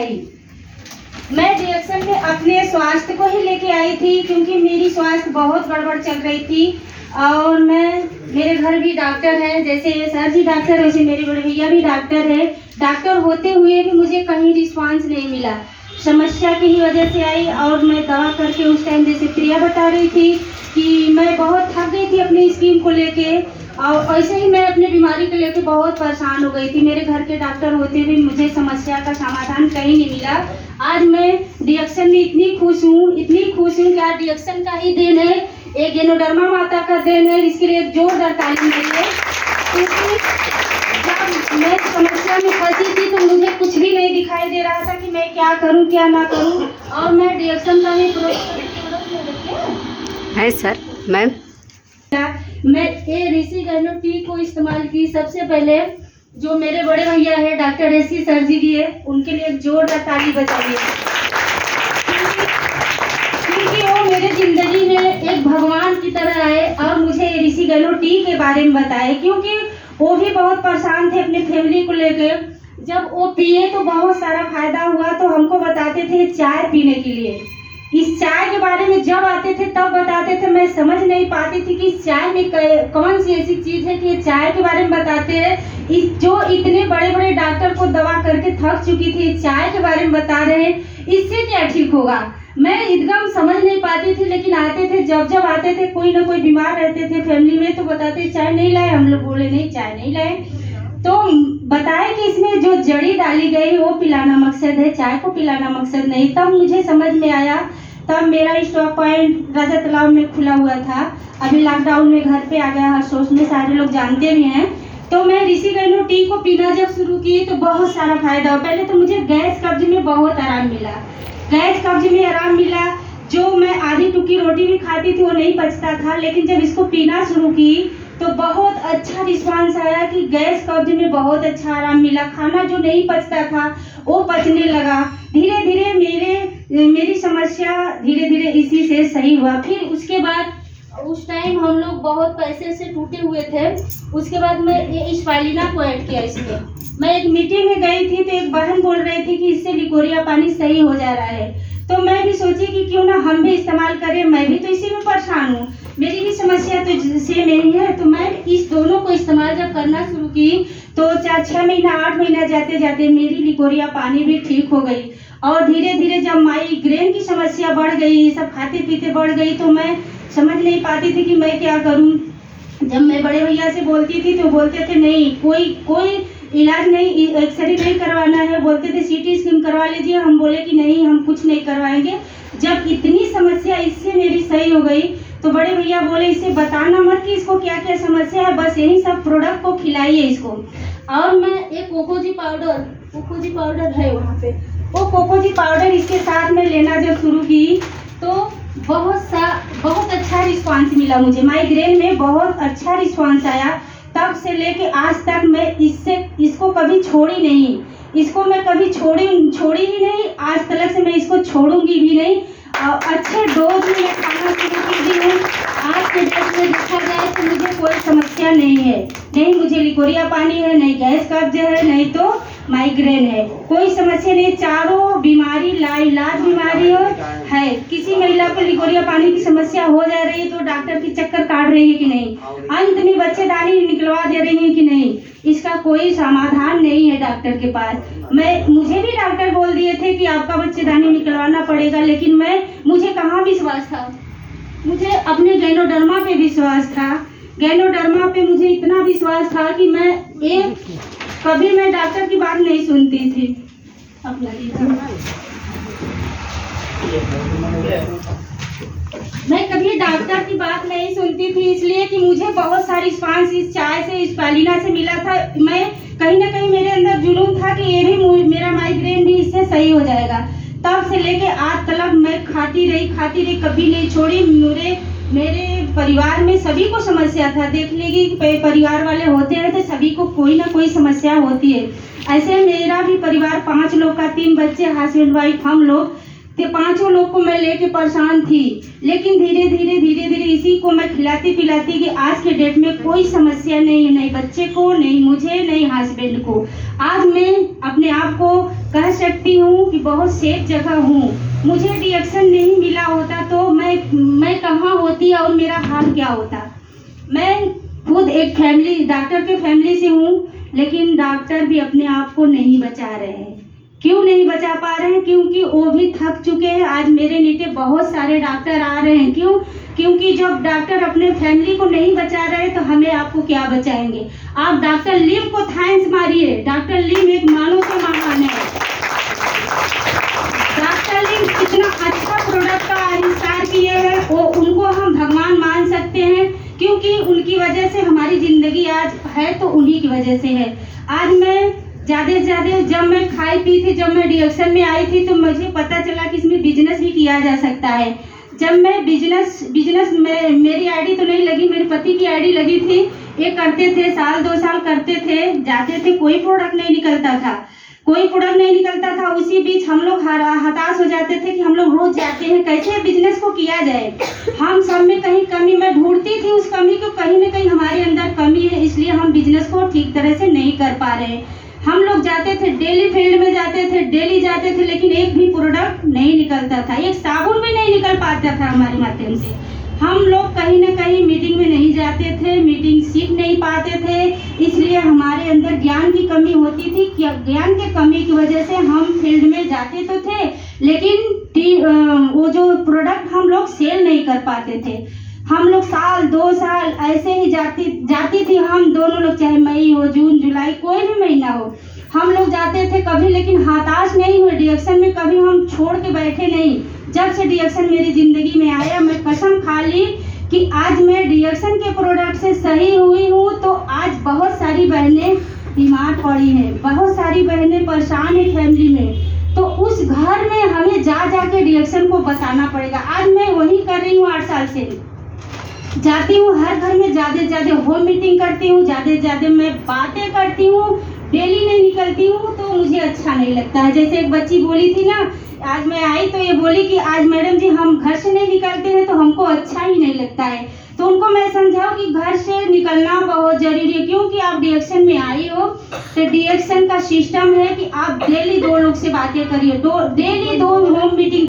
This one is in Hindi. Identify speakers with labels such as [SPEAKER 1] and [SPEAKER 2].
[SPEAKER 1] आई। मैं रिएक्शन में अपने स्वास्थ्य को ही लेके आई थी, क्योंकि मेरी स्वास्थ्य बहुत गड़बड़ चल रही थी। और मेरे घर भी डॉक्टर हैं, जैसे सर जी डॉक्टर है वैसे मेरे बड़े भैया भी डॉक्टर है। डॉक्टर होते हुए भी मुझे कहीं रिस्पांस नहीं मिला, समस्या की ही वजह से आई। और मैं दवा करके उस टाइम, जैसे प्रिया बता रही थी कि मैं बहुत थक गई थी अपनी स्कीम को लेके, और ऐसे ही मैं अपनी बीमारी को लेके बहुत परेशान हो गई थी। मेरे घर के डॉक्टर होते हुए मुझे समस्या का समाधान कहीं नहीं मिला। आज मैं रिएक्शन में इतनी खुश हूँ कि आज रिएक्शन का ही देन है, एक गैनोडर्मा माता का देन है। इसके लिए एक जोरदार ताली मिलिए, क्योंकि जब मैं समस्या में फंसी थी तो मुझे कुछ भी नहीं दिखाई दे रहा था कि मैं क्या करूं क्या ना करूं। और मैं रिएक्शन का ही
[SPEAKER 2] है सर मैम,
[SPEAKER 1] मैं ये ऋषि गैनो टी को इस्तेमाल की। सबसे पहले जो मेरे बड़े भैया है डॉक्टर ऋषि सर जी भी है, उनके लिए एक जोरदार ताली बजाइए, क्योंकि वो मेरे जिंदगी में एक भगवान की तरह आए और मुझे ऋषि गैनो टी के बारे में बताए, क्योंकि वो भी बहुत परेशान थे अपने फैमिली को लेकर। जब वो पिए तो बहुत सारा फायदा हुआ, तो हमको बताते थे चाय पीने के लिए। इस चाय के बारे में जब आते थे तब बताते थे, मैं समझ नहीं पाती थी कि इस चाय में कौन सी ऐसी चीज है कि ये चाय के बारे में बताते हैं। जो इतने बड़े बड़े डॉक्टर को दवा करके थक चुकी थी, चाय के बारे में बता रहे हैं, इससे क्या ठीक होगा। मैं एकदम समझ नहीं पाती थी, लेकिन आते थे, जब आते थे कोई ना कोई बीमार रहते थे फैमिली में, तो बताते चाय नहीं लाए। हम लोग बोले नहीं चाय नहीं लाए, तो बताए कि इसमें जो जड़ी डाली गई वो पिलाना मकसद है, चाय को पिलाना मकसद नहीं। तब मुझे समझ में आया, तब मेरा स्टॉक पॉइंट राजा तालाब में खुला हुआ था। अभी लॉकडाउन में घर पे आ गया, हर सोच में सारे लोग जानते भी हैं। तो मैं ऋषि गैनो टी को पीना जब शुरू की तो बहुत सारा फायदा हुआ। पहले तो मुझे गैस कब्ज में बहुत आराम मिला, गैस कब्ज में आराम मिला। जो मैं आधी टुकी रोटी भी खाती थी वो नहीं पचता था, लेकिन जब इसको पीना शुरू की तो बहुत अच्छा रिस्पांस आया कि गैस कब्ज में बहुत अच्छा आराम मिला। खाना जो नहीं पचता था वो पचने लगा। धीरे धीरे मेरी समस्या धीरे धीरे इसी से सही हुआ। फिर उसके बाद उस टाइम हम लोग बहुत पैसे से टूटे हुए थे। उसके बाद मैं ये स्पाइलिना को ऐड किया इसमें। मैं एक मीटिंग में गई थी तो एक बहन बोल रही थी कि इससे लिकोरिया पानी सही हो जा रहा है, तो मैं भी सोची कि क्यों ना हम भी इस्तेमाल करें, मैं भी तो इसी में परेशान हूँ, मेरी भी समस्या तो सेम नहीं है। तो मैं इस दोनों को इस्तेमाल जब करना शुरू की तो 4-6 महीना 8 महीना जाते जाते मेरी लिकोरिया पानी भी ठीक हो गई। और धीरे धीरे जब माइग्रेन की समस्या बढ़ गई, ये सब खाते पीते बढ़ गई, तो मैं समझ नहीं पाती थी कि मैं क्या करूं। जब मैं बड़े भैया से बोलती थी तो बोलते थे नहीं, कोई इलाज नहीं, एक्सरे नहीं करवाना है, बोलते थे सीटी स्कैन करवा लीजिए। हम बोले कि नहीं, हम कुछ नहीं करवाएंगे। जब इतनी समस्या इससे मेरी सही हो गई तो बड़े भैया बोले इसे बताना मत कि इसको क्या क्या समस्या है, बस यही सब प्रोडक्ट को खिलाइए इसको। और मैं एक कोकोजी पाउडर है वहाँ पे, वो कोकोजी पाउडर इसके साथ में लेना जब शुरू की तो बहुत अच्छा रिस्पांस मिला मुझे। माइग्रेन में बहुत अच्छा रिस्पांस आया। तब से लेके आज तक मैं इसको कभी छोड़ी नहीं, इसको मैं कभी छोड़ी ही नहीं, आज तक से मैं इसको छोड़ूंगी भी नहीं। अच्छे डोज में मैं खाना शुरू की हूँ। आज के डेट में देखा जाए तो मुझे कोई समस्या नहीं है, नहीं मुझे लिकोरिया पानी है, नहीं गैस कब्ज है, नहीं तो माइग्रेन है, कोई समस्या नहीं। चारों बीमारी लाइलाज बीमारी है। किसी महिला को लिकोरिया पानी की समस्या हो जा रही है तो डॉक्टर की चक्कर काट रही है कि नहीं, अंत में बच्चेदानी निकलवा दे रही है कि नहीं, इसका कोई समाधान नहीं है डॉक्टर के पास। मुझे भी डॉक्टर बोल दिए थे कि आपका बच्चेदानी निकलवाना पड़ेगा, लेकिन मुझे कहाँ विश्वास था, मुझे अपने गैनोडर्मा पे विश्वास था। गैनोडर्मा पे मुझे इतना विश्वास था कि कभी मैं डॉक्टर की बात नहीं सुनती थी। मैं कभी डॉक्टर की बात नहीं सुनती थी, इसलिए कि मुझे बहुत सारी रिस्पांस इस चाय से, स्पाइलिना से मिला था। मैं कहीं ना कहीं मेरे अंदर जुनून था कि ये भी मेरा माइग्रेन भी इससे सही हो जाएगा। तब से लेके आज तक मैं खाती रही, कभी नहीं छोड़ी। मेरे परिवार में सभी को समस्या था, देख लेगी परिवार वाले होते हैं तो सभी को कोई ना कोई समस्या होती है। ऐसे मेरा भी परिवार 5 लोग का, 3 बच्चे, हस्बैंड वाइफ, हम लोग 5 लोग को मैं लेके परेशान थी। लेकिन धीरे धीरे इसी को मैं खिलाती पिलाती कि आज के डेट में कोई समस्या नहीं है, नहीं बच्चे को, नहीं मुझे, नहीं हस्बैंड को। आज मैं अपने आप को कह सकती हूँ कि बहुत सेफ जगह हूँ। मुझे रिएक्शन नहीं मिला होता तो मैं कहाँ होती और मेरा हाल क्या होता। मैं खुद एक डॉक्टर के फैमिली से हूँ, लेकिन डॉक्टर भी अपने आप को नहीं बचा रहे हैं। क्यों नहीं बचा पा रहे हैं? क्योंकि वो भी थक चुके हैं। आज मेरे नीचे बहुत सारे डॉक्टर आ रहे हैं। क्यों? क्योंकि जब डॉक्टर अपने फैमिली को नहीं बचा रहे तो हमें आपको क्या बचाएंगे। आप डॉक्टर लीम को थैंक्स मारिए। डॉक्टर लीम एक मानव से महान है। डॉक्टर लीम कितना अच्छा प्रोडक्ट का आविष्कार किए हैं, वो उनको हम भगवान मान सकते हैं, क्योंकि उनकी वजह से हमारी जिंदगी आज है तो उन्हीं की वजह से है। आज मैं ज़्यादा से ज़्यादा जब मैं खाई पी थी, जब मैं रिएक्शन में आई थी तो मुझे पता चला कि इसमें बिजनेस भी किया जा सकता है। जब मैं बिजनेस में मेरी आईडी तो नहीं लगी, मेरे पति की आईडी लगी थी। ये करते थे, साल 2 साल करते थे, जाते थे, कोई प्रोडक्ट नहीं निकलता था। उसी बीच हम लोग हताश हो जाते थे कि हम लोग रोज जाते हैं, कैसे बिजनेस को किया जाए। हम सब में कहीं कमी मैं ढूंढती थी, उस कमी को कहीं ना कहीं हमारे अंदर कमी है, इसलिए हम बिजनेस को ठीक तरह से नहीं कर पा रहे हैं। हम लोग जाते थे, डेली फील्ड में जाते थे, डेली जाते थे, लेकिन एक भी प्रोडक्ट नहीं निकलता था, एक साबुन भी नहीं निकल पाता था हमारे माध्यम से। हम लोग कहीं ना कहीं मीटिंग में नहीं जाते थे, मीटिंग सीख नहीं पाते थे, इसलिए हमारे अंदर ज्ञान की कमी होती थी। ज्ञान की कमी की वजह से हम फील्ड में जाते तो थे, लेकिन वो जो प्रोडक्ट हम लोग सेल नहीं कर पाते थे। हम लोग साल 2 साल ऐसे ही जाती थी हम दोनों लोग, चाहे मई हो, जून, जुलाई, कोई भी महीना हो, हम लोग जाते थे कभी, लेकिन हताश नहीं हुए। रिएक्शन में कभी हम छोड़ के बैठे नहीं। जब से रिएक्शन मेरी जिंदगी में आया, मैं कसम खा ली कि आज मैं रिएक्शन के प्रोडक्ट से सही हुई हूँ। तो आज बहुत सारी बहनें बीमार पड़ी हैं, बहुत सारी बहनें परेशान है फैमिली में, तो उस घर में हमें जा के रिएक्शन को बताना पड़ेगा। आज मैं वही कर रही हूँ, 8 साल से जाती हूँ हर घर में, ज़्यादा से ज़्यादा होम मीटिंग करती हूँ, ज़्यादा से ज़्यादा मैं बातें करती हूँ, डेली नहीं निकलती हूँ तो मुझे अच्छा नहीं लगता है। जैसे एक बच्ची बोली थी ना, आज मैं आई तो ये बोली कि आज मैडम जी हम घर से नहीं निकलते हैं तो हमको अच्छा ही नहीं लगता है। तो उनको मैं समझाऊं कि घर से निकलना बहुत जरूरी है, क्योंकि आप रिएक्शन में आई हो तो रिएक्शन का सिस्टम है कि आप डेली 2 लोग से बातें करिए, डेली 2 होम मीटिंग